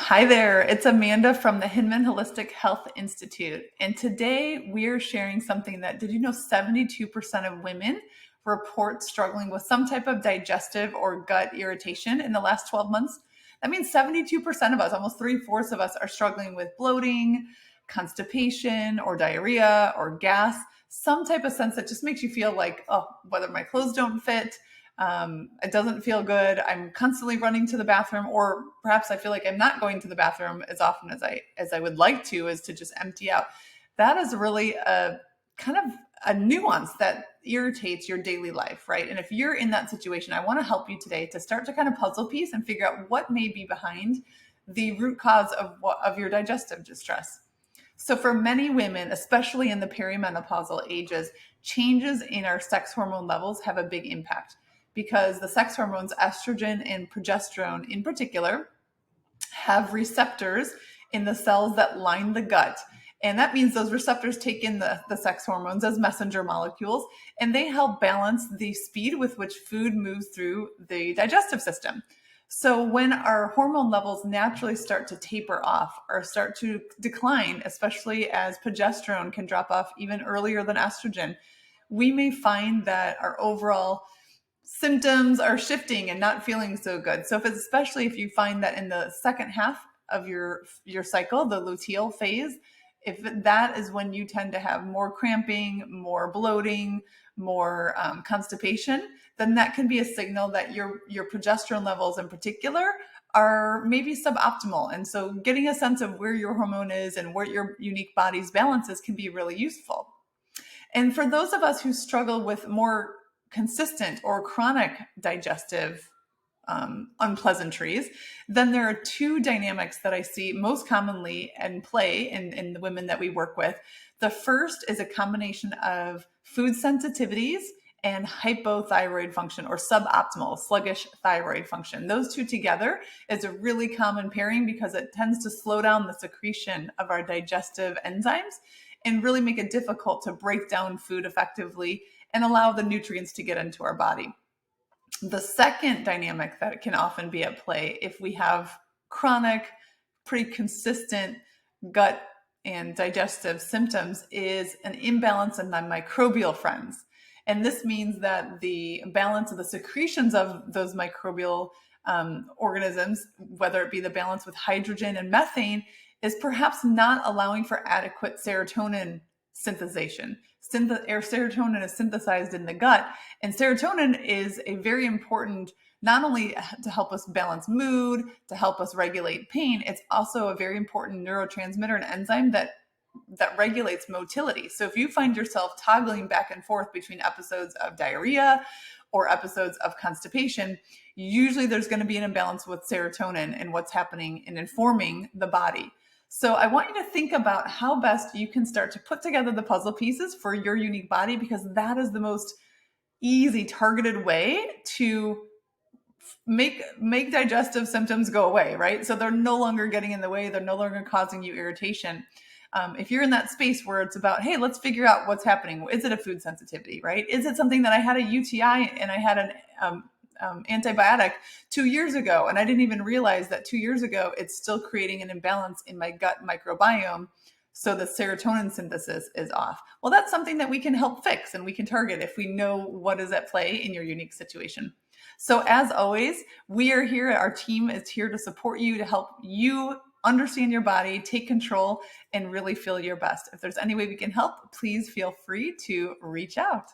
Hi there, it's Amanda from the Hinman Holistic Health Institute. And today we're sharing something that, did you know 72% of women report struggling with some type of digestive or gut irritation in the last 12 months? That means 72% of us, almost 3/4 of us, are struggling with bloating, constipation, or diarrhea, or gas, some type of sense that just makes you feel like, oh, whether my clothes don't fit, it doesn't feel good. I'm constantly running to the bathroom, or perhaps I feel like I'm not going to the bathroom as often as I would like to, is to just empty out. That is really a kind of a nuance that irritates your daily life, right? And if you're in that situation, I want to help you today to start to kind of puzzle piece and figure out what may be behind the root cause of your digestive distress. So for many women, especially in the perimenopausal ages, changes in our sex hormone levels have a big impact, because the sex hormones, estrogen and progesterone in particular, have receptors in the cells that line the gut. And that means those receptors take in the sex hormones as messenger molecules, and they help balance the speed with which food moves through the digestive system. So when our hormone levels naturally start to taper off or start to decline, especially as progesterone can drop off even earlier than estrogen, we may find that our overall symptoms are shifting and not feeling so good. So especially if you find that in the second half of your cycle, the luteal phase, if that is when you tend to have more cramping, more bloating, more constipation, then that can be a signal that your progesterone levels in particular are maybe suboptimal. And so getting a sense of where your hormone is and where your unique body's balance is can be really useful. And for those of us who struggle with more consistent or chronic digestive unpleasantries, then there are two dynamics that I see most commonly in play in the women that we work with. The first is a combination of food sensitivities and hypothyroid function, or suboptimal, sluggish thyroid function. Those two together is a really common pairing because it tends to slow down the secretion of our digestive enzymes and really make it difficult to break down food effectively and allow the nutrients to get into our body. The second dynamic that can often be at play if we have chronic, pretty consistent gut and digestive symptoms is an imbalance in the microbial friends. And this means that the balance of the secretions of those microbial organisms, whether it be the balance with hydrogen and methane, is perhaps not allowing for adequate serotonin synthesization. Serotonin is synthesized in the gut, and serotonin is a very important, not only to help us balance mood, to help us regulate pain, it's also a very important neurotransmitter and enzyme that regulates motility. So if you find yourself toggling back and forth between episodes of diarrhea or episodes of constipation, usually there's going to be an imbalance with serotonin and what's happening and informing the body. So I want you to think about how best you can start to put together the puzzle pieces for your unique body, because that is the most easy, targeted way to make digestive symptoms go away, right? So they're no longer getting in the way. They're no longer causing you irritation. If you're in that space where it's about, hey, let's figure out what's happening. Is it a food sensitivity, right? Is it something that I had a UTI and I had an antibiotic 2 years ago, and I didn't even realize that 2 years ago it's still creating an imbalance in my gut microbiome, so the serotonin synthesis is off. Well, that's something that we can help fix and we can target if we know what is at play in your unique situation. So as always, we are here. Our team is here to support you, to help you understand your body, take control, and really feel your best. If there's any way we can help, please feel free to reach out.